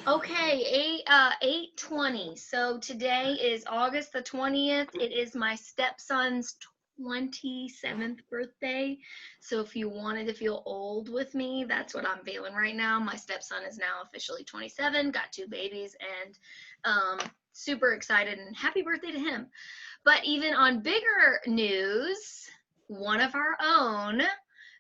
Okay, 8:20. So today is August the 20th. It is my stepson's 27th birthday. So if you wanted to feel old with me, that's what I'm feeling right now. My stepson is now officially 27, got two babies, and super excited and happy birthday to him. But even on bigger news, one of our own,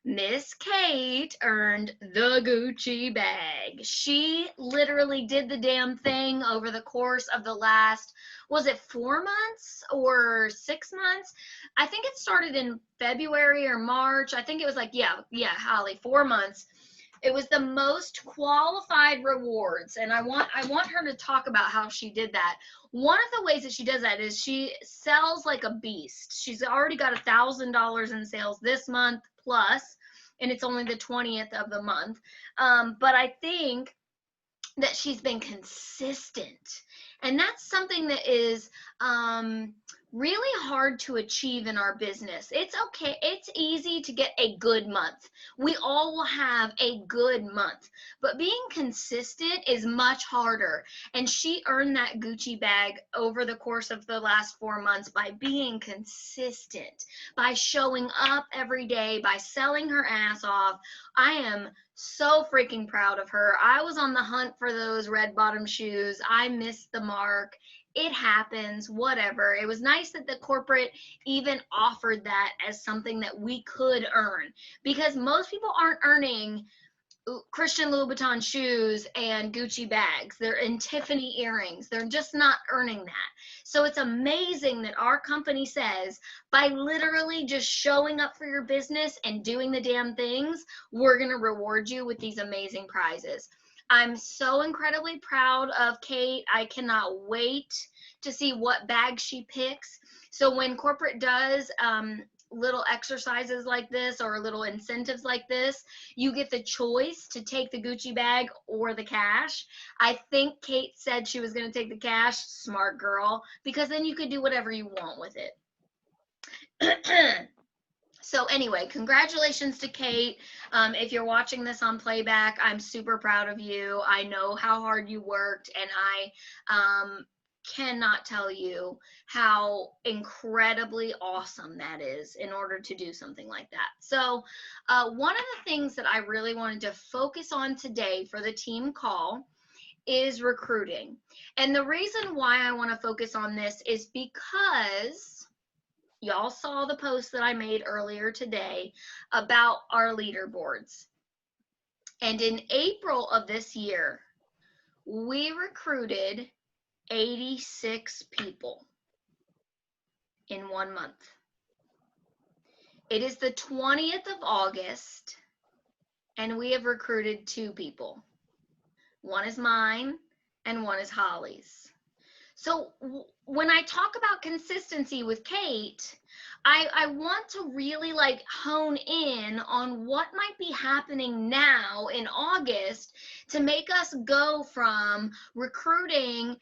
Miss Kate, earned the Gucci bag. She literally did the damn thing over the course of the last, was it 4 months or 6 months? I think it started in February or March. I think it was like, yeah, Holly, 4 months. It was the most qualified rewards, and I want her to talk about how she did that. One of the ways that she does that is she sells like a beast. She's already got $1,000 in sales this month plus, and it's only the 20th of the month. But I think that she's been consistent, and that's something that is really hard to achieve in our business. It's okay, it's easy to get a good month. We all will have a good month, but being consistent is much harder, and she earned that Gucci bag over the course of the last 4 months by being consistent, by showing up every day, by selling her ass off. I am so freaking proud of her. I was on the hunt for those red bottom shoes. I missed the mark. It happens, whatever. It was nice that the corporate even offered that as something that we could earn, because most people aren't earning Christian Louboutin shoes and Gucci bags. They're in Tiffany earrings. They're just not earning that. So it's amazing that our company says, by literally just showing up for your business and doing the damn things, we're going to reward you with these amazing prizes. I'm so incredibly proud of Kate. I cannot wait to see what bag she picks. So when corporate does little exercises like this or little incentives like this, you get the choice to take the Gucci bag or the cash. I think Kate said she was going to take the cash. Smart girl, because then you could do whatever you want with it. So anyway, congratulations to Kate. If you're watching this on playback, I'm super proud of you. I know how hard you worked, and I cannot tell you how incredibly awesome that is in order to do something like that. So one of the things that I really wanted to focus on today for the team call is recruiting. And the reason why I want to focus on this is because y'all saw the post that I made earlier today about our leaderboards. And in April of this year, we recruited 86 people in 1 month. It is the 20th of August, and we have recruited 2 people. One is mine, and one is Holly's. So when I talk about consistency with Kate, I want to really like hone in on what might be happening now in August to make us go from recruiting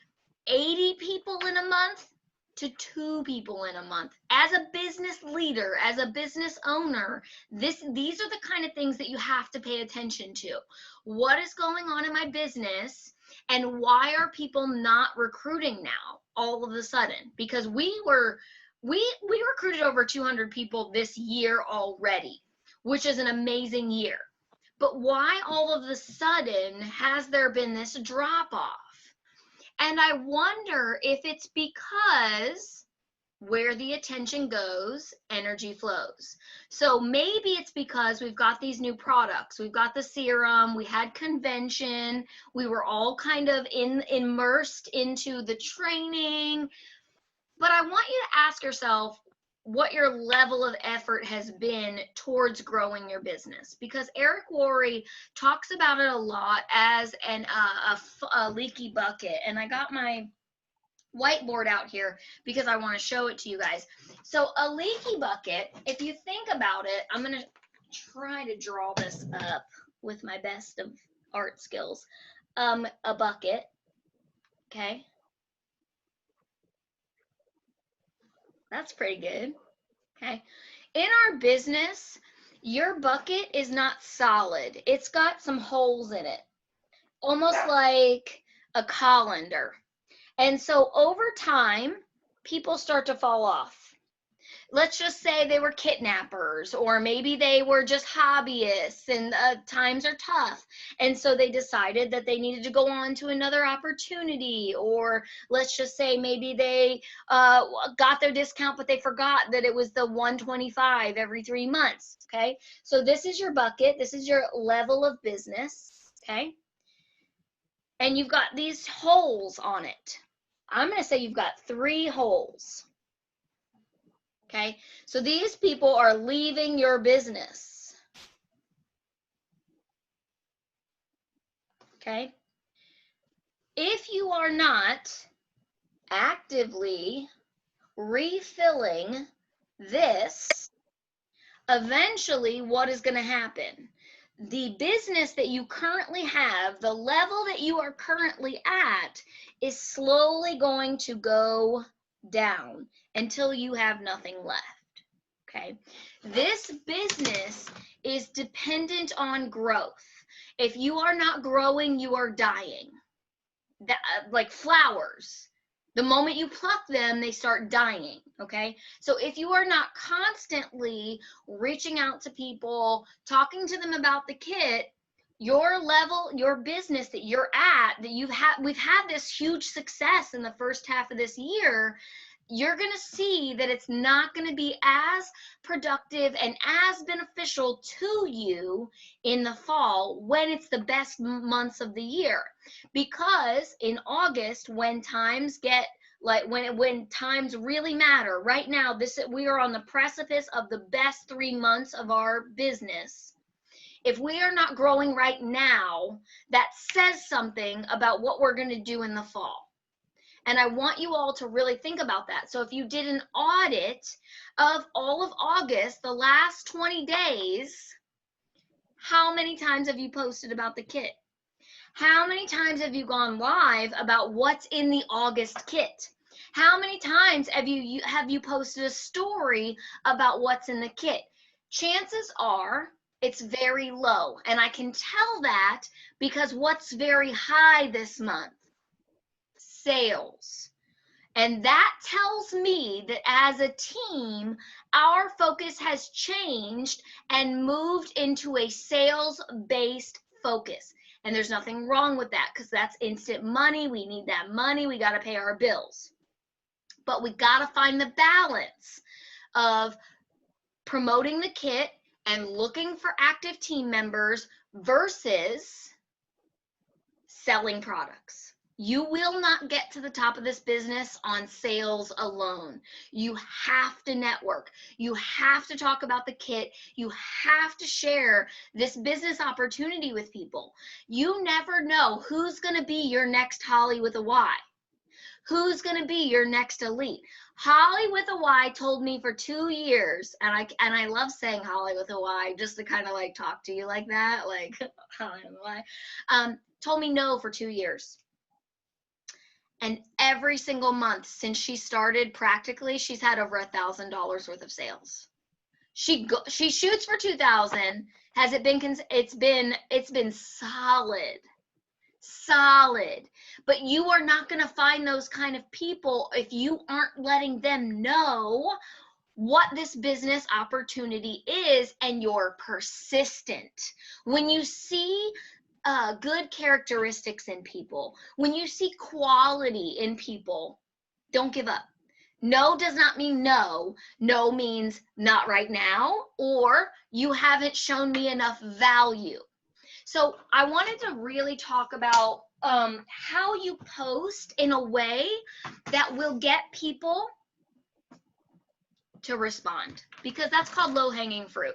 80 people in a month to 2 people in a month. As a business leader, as a business owner, these are the kind of things that you have to pay attention to. What is going on in my business? And why are people not recruiting now all of a sudden? Because we recruited over 200 people this year already, which is an amazing year. But why all of a sudden has there been this drop off? And I wonder if it's because where the attention goes, energy flows. So maybe it's because we've got these new products. We've got the serum, we had convention, we were all kind of immersed into the training. But I want you to ask yourself what your level of effort has been towards growing your business, because Eric Worre talks about it a lot as a leaky bucket. And I got my whiteboard out here because I want to show it to you guys. So a leaky bucket, if you think about it, I'm going to try to draw this up with my best of art skills. A bucket, okay? That's pretty good, okay? In our business, your bucket is not solid. It's got some holes in it. almost like a colander. And so over time, people start to fall off. Let's just say they were kidnappers, or maybe they were just hobbyists and times are tough. And so they decided that they needed to go on to another opportunity. Or let's just say maybe they got their discount, but they forgot that it was the 125 every 3 months. Okay. So this is your bucket. This is your level of business. Okay. And you've got these holes on it. I'm going to say you've got 3 holes. Okay, so these people are leaving your business. Okay, if you are not actively refilling this, eventually what is going to happen? The business that you currently have, the level that you are currently at, is slowly going to go down until you have nothing left. Okay, this business is dependent on growth. If you are not growing, you are dying. That, like flowers, the moment you pluck them, they start dying. Okay, so if you are not constantly reaching out to people, talking to them about the kit, your level, your business that you're at, that we've had this huge success in the first half of this year, you're going to see that it's not going to be as productive and as beneficial to you in the fall when it's the best months of the year. Because in August, when times get like when times really matter, right now we are on the precipice of the best 3 months of our business. If we are not growing right now, that says something about what we're going to do in the fall. And I want you all to really think about that. So if you did an audit of all of August, the last 20 days, how many times have you posted about the kit? How many times have you gone live about what's in the August kit? How many times have you posted a story about what's in the kit? Chances are it's very low. And I can tell that because what's very high this month? Sales. And that tells me that as a team, our focus has changed and moved into a sales-based focus. And there's nothing wrong with that because that's instant money. We need that money. We got to pay our bills. But we got to find the balance of promoting the kit and looking for active team members versus selling products. You will not get to the top of this business on sales alone. You have to network. You have to talk about the kit. You have to share this business opportunity with people. You never know who's going to be your next Holly with a Y. Who's going to be your next elite? Holly with a Y told me for 2 years, and I love saying Holly with a Y just to kind of like talk to you like that, like Holly with a Y. Told me no for 2 years. And every single month since she started, practically, she's had over $1,000 worth of sales. She shoots for 2,000. Has it been? It's been solid. But you are not going to find those kind of people if you aren't letting them know what this business opportunity is, and you're persistent. When you see good characteristics in people, when you see quality in people, don't give up. No does not mean no. No means not right now, or you haven't shown me enough value. So I wanted to really talk about how you post in a way that will get people to respond, because that's called low-hanging fruit.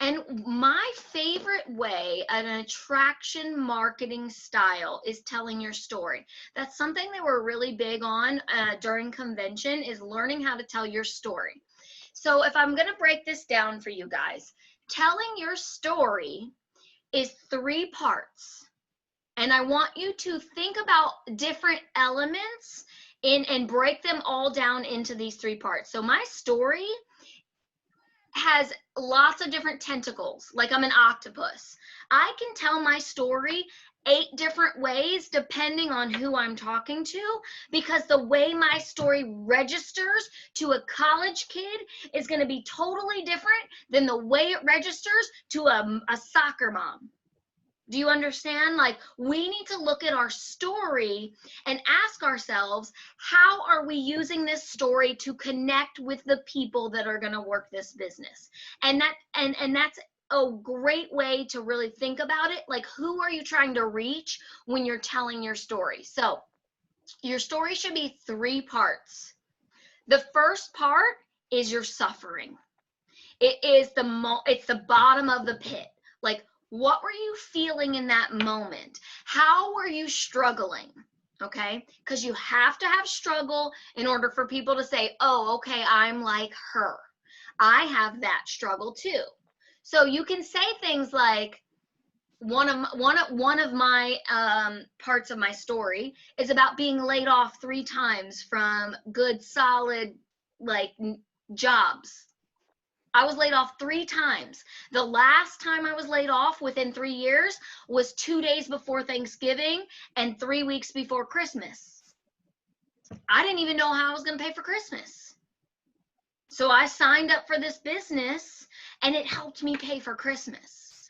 And my favorite way, an attraction marketing style, is telling your story. That's something that we're really big on during convention, is learning how to tell your story. So if I'm going to break this down for you guys, telling your story is 3 parts. And I want you to think about different elements and break them all down into these 3 parts. So my story has lots of different tentacles, like I'm an octopus. I can tell my story 8 different ways depending on who I'm talking to, because the way my story registers to a college kid is going to be totally different than the way it registers to a soccer mom. Do you understand? Like, we need to look at our story and ask ourselves, how are we using this story to connect with the people that are going to work this business? And that's a great way to really think about it. Like, who are you trying to reach when you're telling your story? So your story should be 3 parts. The first part is your suffering. It's the bottom of the pit. Like, what were you feeling in that moment? How were you struggling? Okay? Because you have to have struggle in order for people to say, oh, okay, I'm like her. I have that struggle too. So you can say things like, one of my parts of my story is about being laid off 3 times from good, solid, like, jobs. I was laid off 3 times. The last time I was laid off within 3 years was 2 days before Thanksgiving and 3 weeks before Christmas. I didn't even know how I was going to pay for Christmas. So I signed up for this business and it helped me pay for Christmas.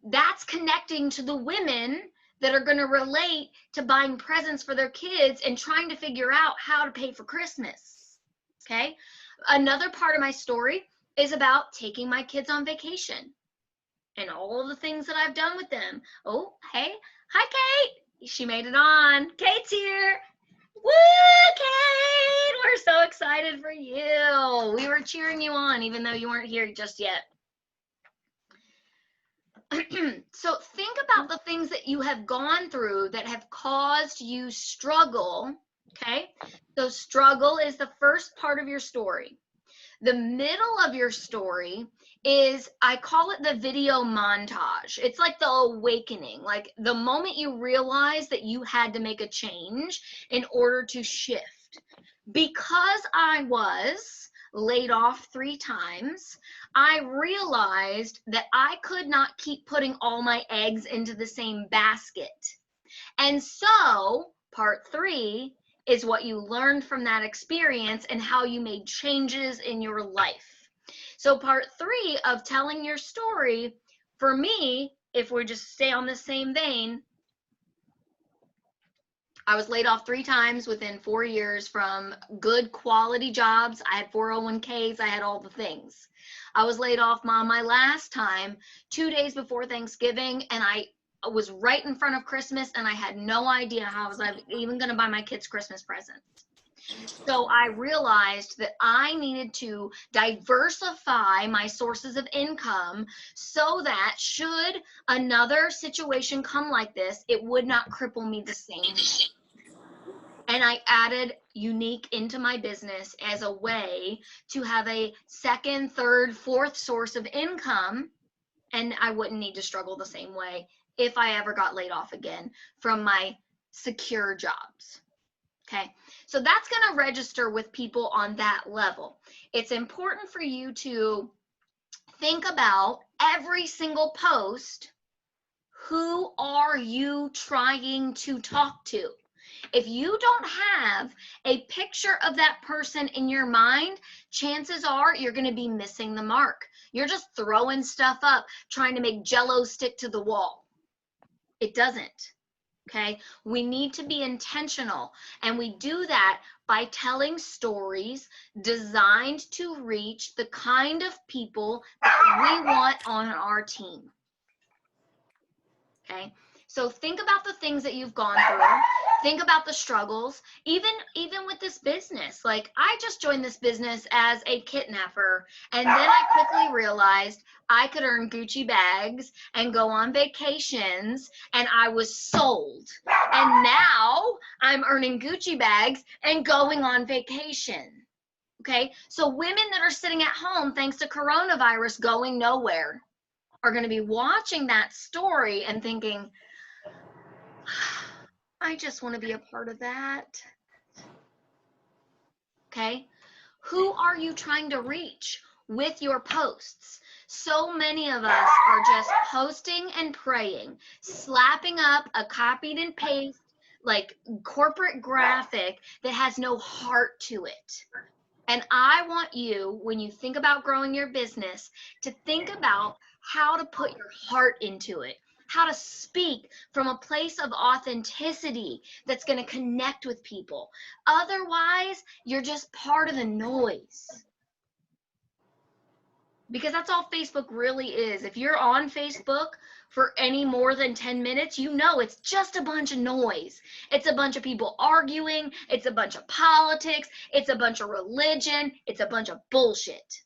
That's connecting to the women that are going to relate to buying presents for their kids and trying to figure out how to pay for Christmas. Okay? Another part of my story is about taking my kids on vacation and all of the things that I've done with them. Oh, hey. Hi, Kate. She made it on. Kate's here. Woo, Kate. We're so excited for you. We were cheering you on even though you weren't here just yet. So think about the things that you have gone through that have caused you struggle, okay? So struggle is the first part of your story. The middle of your story is, I call it the video montage. It's like the awakening, like the moment you realize that you had to make a change in order to shift. Because I was laid off 3 times, I realized that I could not keep putting all my eggs into the same basket. And so, part 3 is what you learned from that experience and how you made changes in your life. So part 3 of telling your story, for me, if we just stay on the same vein, I was laid off 3 times within 4 years from good quality jobs. I had 401ks, I had all the things. I was laid off on my last time 2 days before Thanksgiving, and I was right in front of Christmas, and I had no idea how I was even going to buy my kids Christmas presents. So I realized that I needed to diversify my sources of income so that should another situation come like this, it would not cripple me the same. And I added unique into my business as a way to have a second, third, fourth source of income, and I wouldn't need to struggle the same way if I ever got laid off again from my secure jobs. Okay, so that's going to register with people on that level. It's important for you to think about every single post. Who are you trying to talk to? If you don't have a picture of that person in your mind, chances are you're going to be missing the mark. You're just throwing stuff up, trying to make Jell-O stick to the wall. It doesn't. Okay, we need to be intentional, and we do that by telling stories designed to reach the kind of people that we want on our team. Okay, so think about the things that you've gone through. Think about the struggles, even with this business. Like, I just joined this business as a kidnapper, and then I quickly realized I could earn Gucci bags and go on vacations, and I was sold. And now I'm earning Gucci bags and going on vacation. Okay, so women that are sitting at home thanks to coronavirus going nowhere are going to be watching that story and thinking, I just want to be a part of that. Okay, who are you trying to reach with your posts? So many of us are just posting and praying, slapping up a copied and paste like corporate graphic that has no heart to it. And I want you, when you think about growing your business, to think about how to put your heart into it, how to speak from a place of authenticity that's going to connect with people. Otherwise, you're just part of the noise. Because that's all Facebook really is. If you're on Facebook for any more than 10 minutes, you know it's just a bunch of noise. It's a bunch of people arguing. It's a bunch of politics. It's a bunch of religion. It's a bunch of bullshit.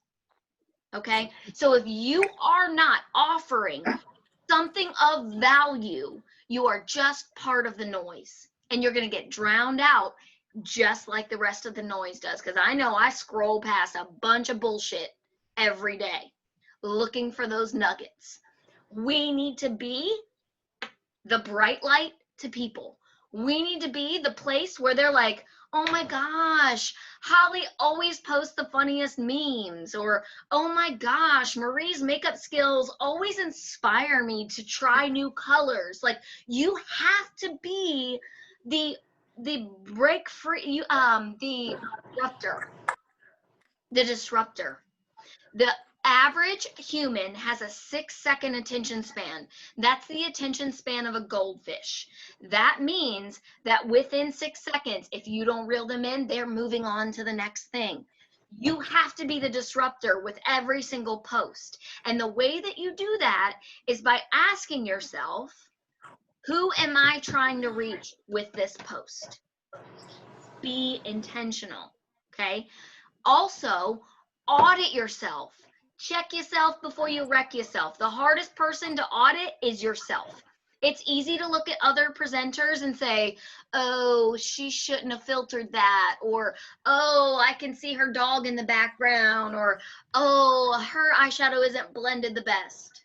Okay? So if you are not offering something of value, you are just part of the noise. And you're going to get drowned out just like the rest of the noise does. Because I know I scroll past a bunch of bullshit every day looking for those nuggets. We need to be the bright light to people. We need to be the place where they're like, oh my gosh, Holly always posts the funniest memes, or oh my gosh, Marie's makeup skills always inspire me to try new colors. Like, you have to be the break free, the disruptor. The average human has a 6-second attention span. That's the attention span of a goldfish. That means that within 6 seconds, if you don't reel them in, they're moving on to the next thing. You have to be the disruptor with every single post. And the way that you do that is by asking yourself, who am I trying to reach with this post? Be intentional, okay? Also, audit yourself. Check yourself before you wreck yourself. The hardest person to audit is yourself. It's easy to look at other presenters and say, oh, she shouldn't have filtered that, or oh, I can see her dog in the background, or oh, her eyeshadow isn't blended the best.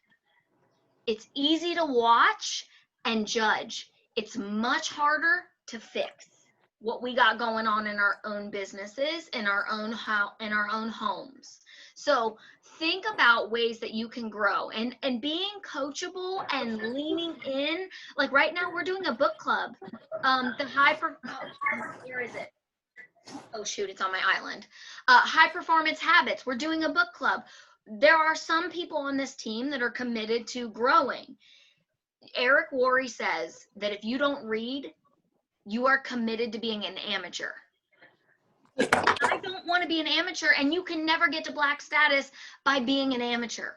It's easy to watch and judge. It's much harder to fix what we got going on in our own businesses, in our own homes. So think about ways that you can grow, and being coachable and leaning in. Like right now we're doing a book club. Where is it? Oh shoot, it's on my island. High performance habits. We're doing a book club. There are some people on this team that are committed to growing. Eric Worre says that if you don't read, you are committed to being an amateur. I don't want to be an amateur, and you can never get to black status by being an amateur.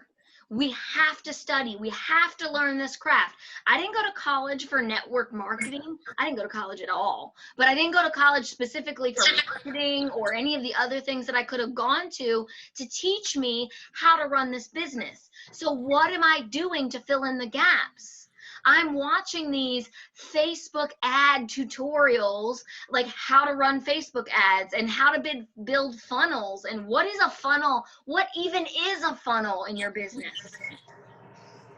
We have to study. We have to learn this craft. I didn't go to college for network marketing. I didn't go to college at all. But I didn't go to college specifically for marketing or any of the other things that I could have gone to teach me how to run this business. So what am I doing to fill in the gaps? I'm watching these Facebook ad tutorials, like how to run Facebook ads and how to build funnels. And what is a funnel? What even is a funnel in your business?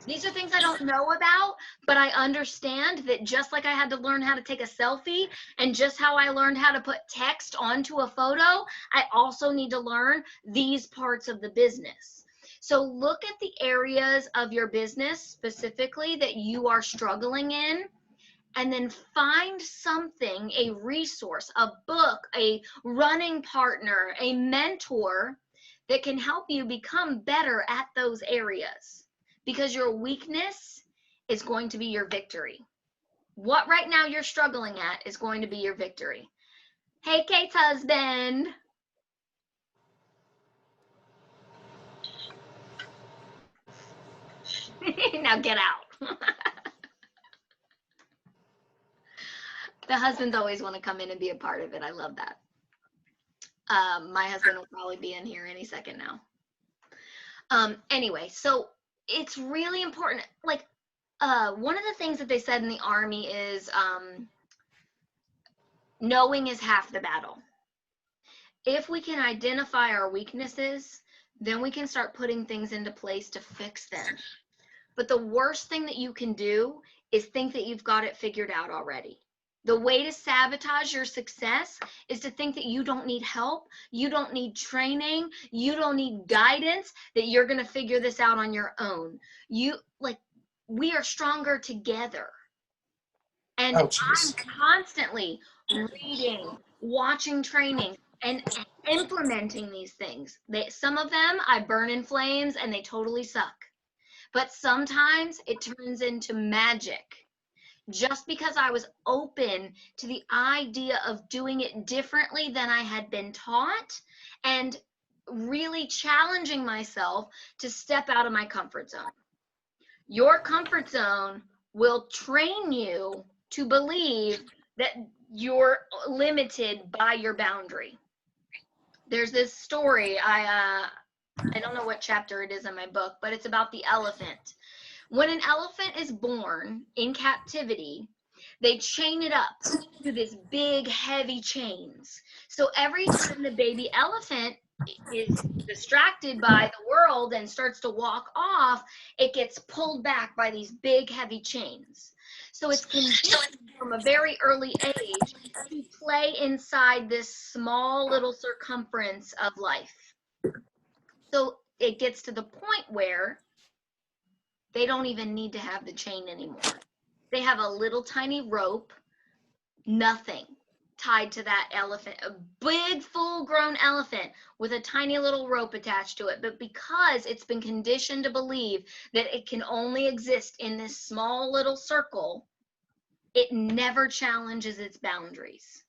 These are things I don't know about, but I understand that just like I had to learn how to take a selfie, and just how I learned how to put text onto a photo, I also need to learn these parts of the business. So look at the areas of your business specifically that you are struggling in, and then find something, a resource, a book, a running partner, a mentor that can help you become better at those areas, because your weakness is going to be your victory. What right now you're struggling at is going to be your victory. Hey, Kate's husband. Now get out. The husbands always want to come in and be a part of it. I love that. My husband will probably be in here any second now. Anyway, so it's really important. Like, one of the things that they said in the Army is knowing is half the battle. If we can identify our weaknesses, then we can start putting things into place to fix them. But the worst thing that you can do is think that you've got it figured out already. The way to sabotage your success is to think that you don't need help, you don't need training, you don't need guidance, that you're going to figure this out on your own. We are stronger together. And Oh, jeez. I'm constantly reading, watching training, and implementing these things. Some of them I burn in flames and they totally suck. But sometimes it turns into magic. Just because I was open to the idea of doing it differently than I had been taught and really challenging myself to step out of my comfort zone. Your comfort zone will train you to believe that you're limited by your boundary. There's this story, I don't know what chapter it is in my book, but it's about the elephant. When an elephant is born in captivity, they chain it up to this big, heavy chains. So every time the baby elephant is distracted by the world and starts to walk off, it gets pulled back by these big, heavy chains. So it's conditioned from a very early age to play inside this small little circumference of life. So it gets to the point where they don't even need to have the chain anymore. They have a little tiny rope, nothing, tied to that elephant, a big full-grown elephant with a tiny little rope attached to it. But because it's been conditioned to believe that it can only exist in this small little circle, it never challenges its boundaries.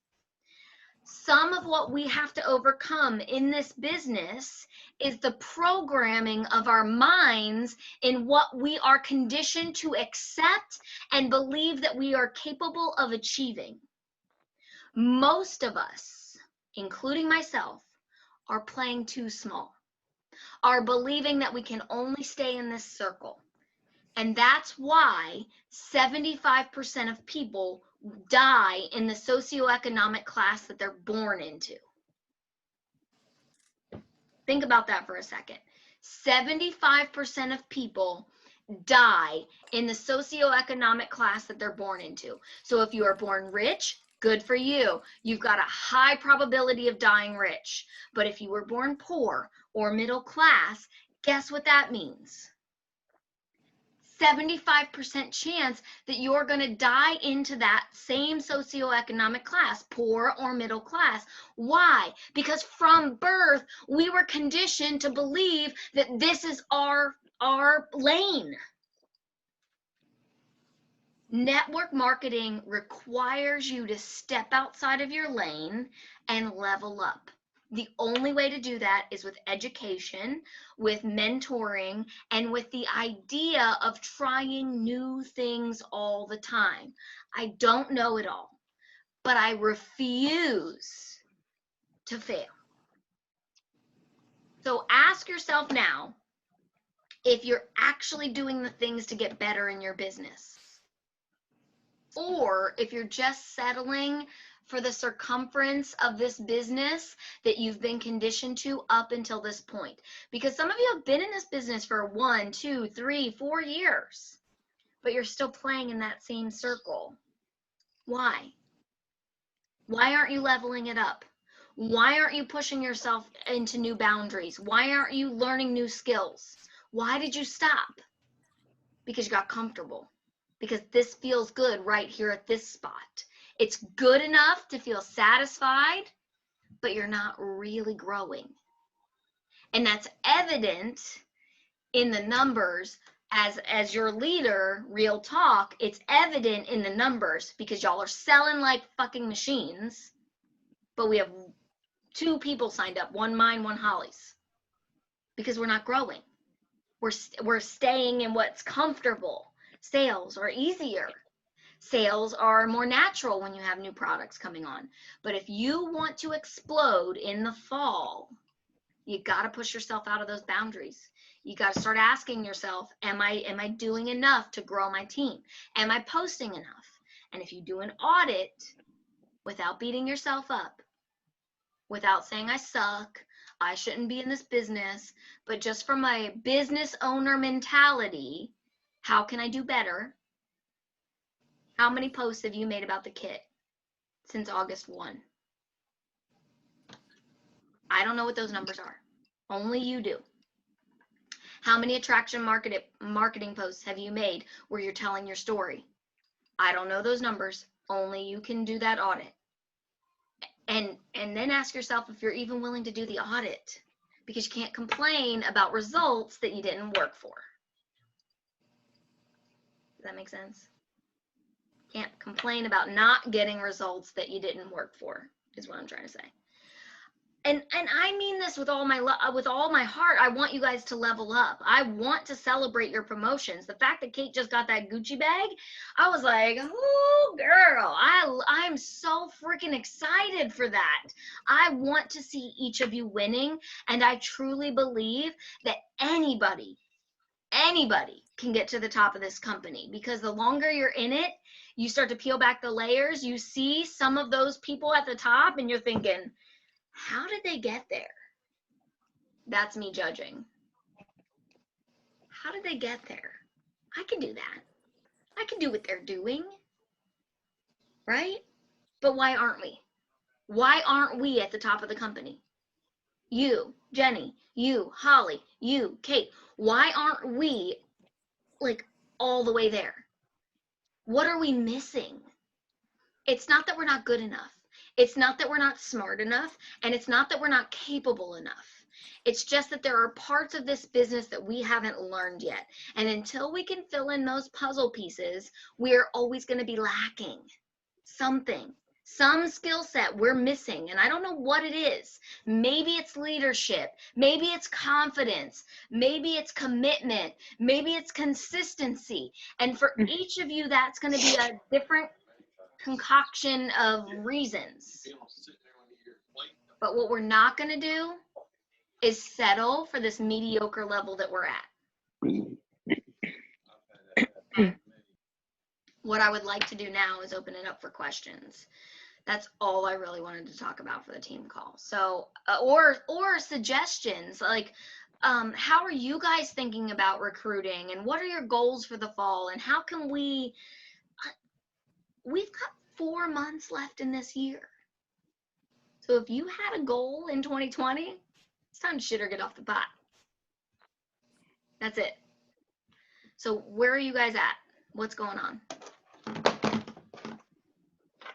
Some of what we have to overcome in this business is the programming of our minds in what we are conditioned to accept and believe that we are capable of achieving. Most of us, including myself, are playing too small, are believing that we can only stay in this circle. And that's why 75% of people die in the socioeconomic class that they're born into. Think about that for a second. 75% of people die in the socioeconomic class that they're born into. So if you are born rich, good for you. You've got a high probability of dying rich. But if you were born poor or middle class, guess what that means? 75% chance that you're going to die into that same socioeconomic class, poor or middle class. Why? Because from birth, we were conditioned to believe that this is our lane. Network marketing requires you to step outside of your lane and level up. The only way to do that is with education, with mentoring, and with the idea of trying new things all the time. I don't know it all, but I refuse to fail. So ask yourself now if you're actually doing the things to get better in your business, or if you're just settling for the circumference of this business that you've been conditioned to up until this point. Because some of you have been in this business for 1, 2, 3, 4 years, but you're still playing in that same circle. Why? Why aren't you leveling it up? Why aren't you pushing yourself into new boundaries? Why aren't you learning new skills? Why did you stop? Because you got comfortable. Because this feels good right here at this spot. It's good enough to feel satisfied, but you're not really growing. And that's evident in the numbers. As your leader, real talk, it's evident in the numbers because y'all are selling like fucking machines, but we have 2 people signed up, one mine, one Holly's, because we're not growing. We're staying in what's comfortable. Sales are easier. Sales are more natural when you have new products coming on. But if you want to explode in the fall, you got to push yourself out of those boundaries. You got to start asking yourself, am I doing enough to grow my team? Am I posting enough? And if you do an audit without beating yourself up, without saying I suck, I shouldn't be in this business, but just from a business owner mentality, how can I do better? How many posts have you made about the kit? since August 1? I don't know what those numbers are. Only you do. How many attraction marketing posts have you made where you're telling your story? I don't know those numbers. Only you can do that audit. And then ask yourself if you're even willing to do the audit, because you can't complain about results that you didn't work for. Does that make sense? Can't complain about not getting results that you didn't work for, is what I'm trying to say. And I mean this with all my heart. I want you guys to level up. I want to celebrate your promotions. The fact that Kate just got that Gucci bag, I was like, oh girl, I'm so freaking excited for that. I want to see each of you winning, and I truly believe that anybody can get to the top of this company, because the longer you're in it, you start to peel back the layers. You see some of those people at the top and you're thinking, how did they get there? That's me judging. How did they get there? I can do that. I can do what they're doing, right? But why aren't we? Why aren't we at the top of the company? You, Jenny, you, Holly, you, Kate, why aren't we like all the way there? What are we missing? It's not that we're not good enough. It's not that we're not smart enough, and it's not that we're not capable enough. It's just that there are parts of this business that we haven't learned yet. And until we can fill in those puzzle pieces, we're always going to be lacking something, some skill set we're missing. And I don't know what it is. Maybe it's leadership. Maybe it's confidence. Maybe it's commitment. Maybe it's consistency. And for each of you, that's going to be a different concoction of reasons. But what we're not going to do is settle for this mediocre level that we're at. What I would like to do now is open it up for questions. That's all I really wanted to talk about for the team call. So, or suggestions, like, how are you guys thinking about recruiting, and what are your goals for the fall, and how can we've got 4 months left in this year. So if you had a goal in 2020, it's time to shit or get off the pot. That's it. So where are you guys at? What's going on?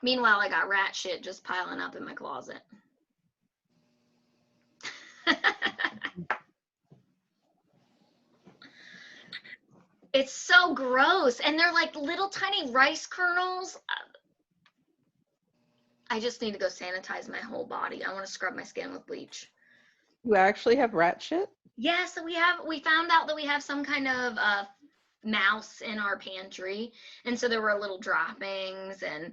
Meanwhile, I got rat shit just piling up in my closet. It's so gross. And they're like little tiny rice kernels. I just need to go sanitize my whole body. I want to scrub my skin with bleach. You actually have rat shit? Yes, we found out that we have some kind of mouse in our pantry, and so there were little droppings, and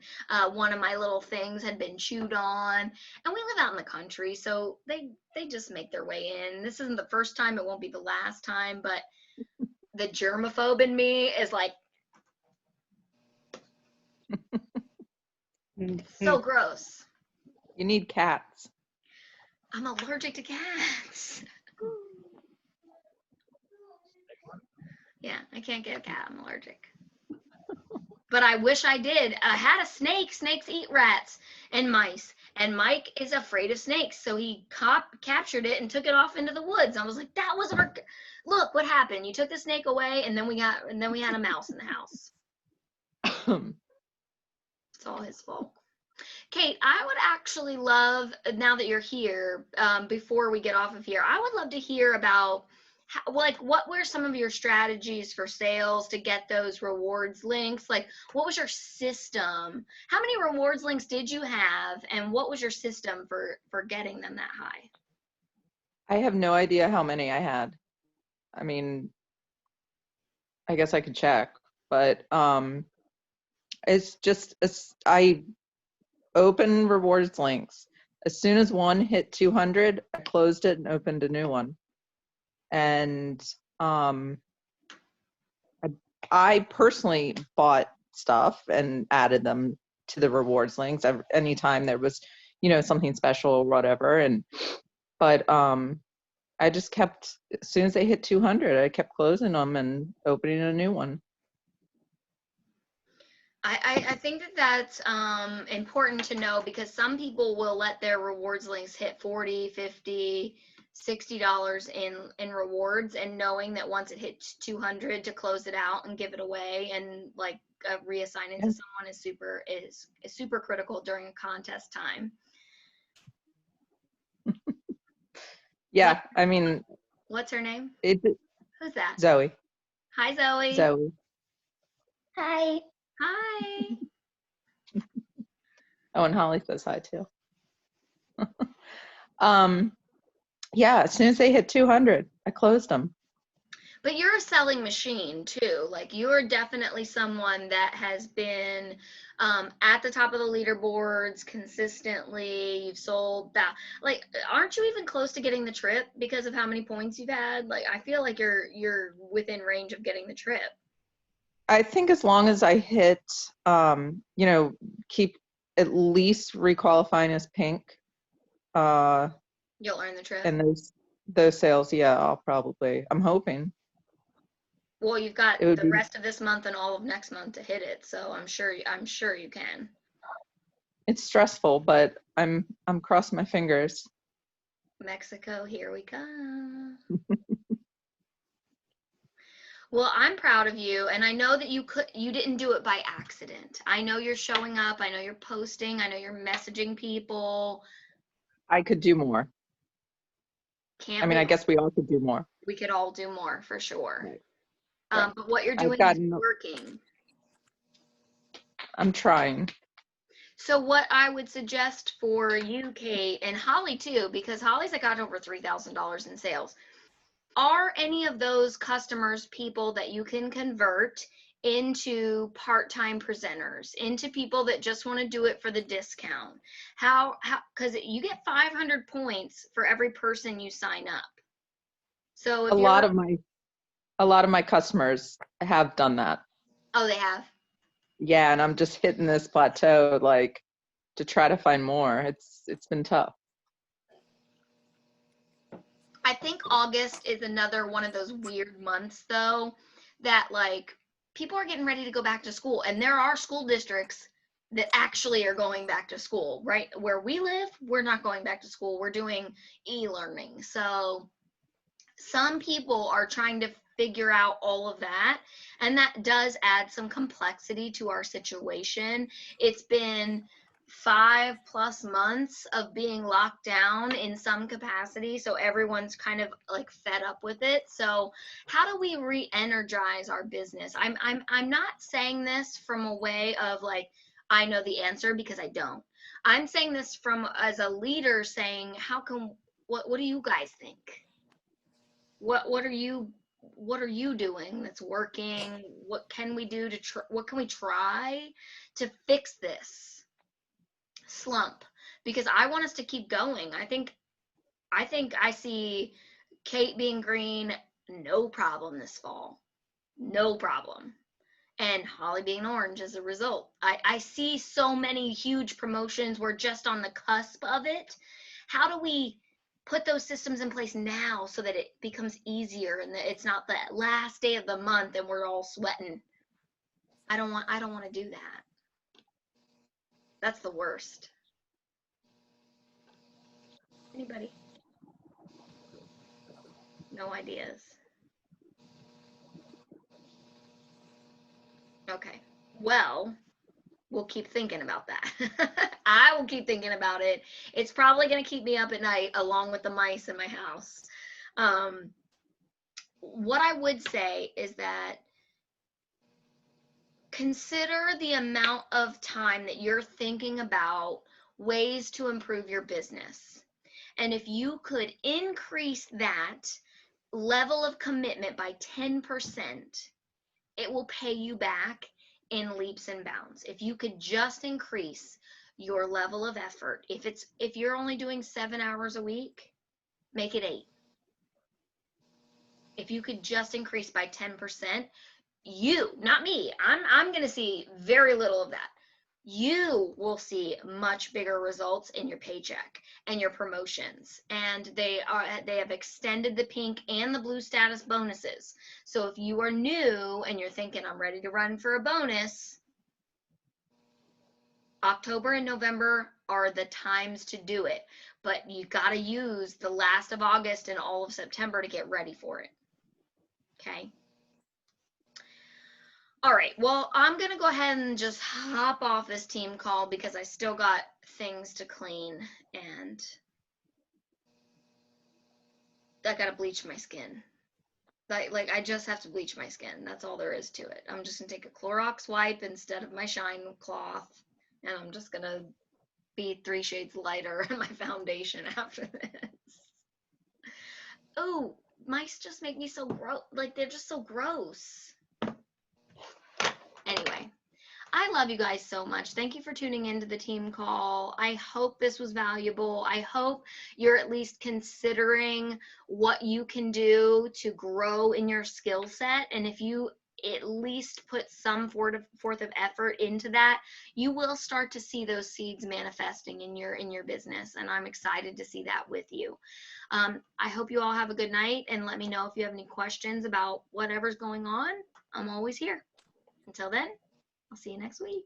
one of my little things had been chewed on, and we live out in the country, so they just make their way in. This isn't the first time, it won't be the last time, but the germaphobe in me is like, so gross. You need cats. I'm allergic to cats. Yeah, I can't get a cat. I'm allergic. But I wish I did. I had a snake. Snakes eat rats and mice. And Mike is afraid of snakes. So he captured it and took it off into the woods. I was like, that was our, look what happened. You took the snake away, and then we had a mouse in the house. It's all his fault. Kate, I would actually love, now that you're here, before we get off of here, I would love to hear about what were some of your strategies for sales to get those rewards links? Like, what was your system? How many rewards links did you have, and what was your system for getting them that high? I have no idea how many I had. I mean, I guess I could check, but it's just, I open rewards links. As soon as one hit 200, I closed it and opened a new one. And I personally bought stuff and added them to the rewards links anytime there was, something special or whatever. But I just kept, as soon as they hit 200, I kept closing them and opening a new one. I think that that's important to know because some people will let their rewards links hit 40, 50, $60 in rewards, and knowing that once it hits 200 to close it out and give it away and like reassign it to someone is super critical during a contest time. Yeah, I mean, What's her name? it, Who's that? Zoe. Hi, Zoe. Zoe. Hi. Hi. Oh, and Holly says hi too. Yeah, as soon as they hit 200, I closed them. But you're a selling machine too. Like you're definitely someone that has been at the top of the leaderboards consistently. You've sold that. Like, aren't you even close to getting the trip because of how many points you've had? Like, I feel like you're within range of getting the trip. I think as long as I hit, keep at least requalifying as pink, You'll earn the trip. and those sales, yeah, I'm hoping. Well, you've got It would the be, rest of this month and all of next month to hit it, so I'm sure you can. it's stressful, but I'm crossing my fingers. Mexico, here we come. Well, I'm proud of you, and I know that you didn't do it by accident. I know you're showing up, I know you're posting, I know you're messaging people. I could do more. Can't I mean, I wait. guess we all could do more. We could all do more for sure. Right. Right. But what you're I've doing is gotten, working. I'm trying. So what I would suggest for you, Kate, and Holly too, because Holly's got over $3,000 in sales. Are any of those customers people that you can convert into part-time presenters, into people that just want to do it for the discount? How because you get 500 points for every person you sign up. So if A lot of my customers have done that. Oh, they have. Yeah, and I'm just hitting this plateau, like, to try to find more. It's been tough. I think August is another one of those weird months though that like people are getting ready to go back to school, and there are school districts that actually are going back to school. Right where we live, we're not going back to school, we're doing e-learning. So some people are trying to figure out all of that, and that does add some complexity to our situation. It's been 5+ months of being locked down in some capacity, so everyone's kind of like fed up with it. So how do we re-energize our business? I'm not saying this from a way of like I know the answer, because I don't. I'm saying this from as a leader saying, how can what do you guys think? What are you doing that's working? What can we do to what can we try to fix this slump? Because I want us to keep going. I think I see Kate being green, no problem this fall. No problem. And Holly being orange as a result. I see so many huge promotions. We're just on the cusp of it. How do we put those systems in place now so that it becomes easier and that it's not the last day of the month and we're all sweating? I don't want to do that. That's the worst. Anybody? No ideas. Okay. Well, we'll keep thinking about that. I will keep thinking about it. It's probably going to keep me up at night along with the mice in my house. Um, what I would say is that consider the amount of time that you're thinking about ways to improve your business. And if you could increase that level of commitment by 10%, it will pay you back in leaps and bounds. If you could just increase your level of effort, if you're only doing 7 hours a week, make it 8. If you could just increase by 10%, you, not me, I'm going to see very little of that. You will see much bigger results in your paycheck and your promotions, and they have extended the pink and the blue status bonuses. So if you are new and you're thinking I'm ready to run for a bonus, October and November are the times to do it, but you got to use the last of August and all of September to get ready for it. Okay. All right, well, I'm going to go ahead and just hop off this team call because I still got things to clean and I got to bleach my skin. Like I just have to bleach my skin. That's all there is to it. I'm just going to take a Clorox wipe instead of my shine cloth, and I'm just going to be 3 shades lighter in my foundation after this. Oh, mice just make me so gross. Like, they're just so gross. Anyway, I love you guys so much. Thank you for tuning into the team call. I hope this was valuable. I hope you're at least considering what you can do to grow in your skill set. And if you at least put some forth of effort into that, you will start to see those seeds manifesting in your business. And I'm excited to see that with you. I hope you all have a good night, and let me know if you have any questions about whatever's going on. I'm always here. Until then, I'll see you next week.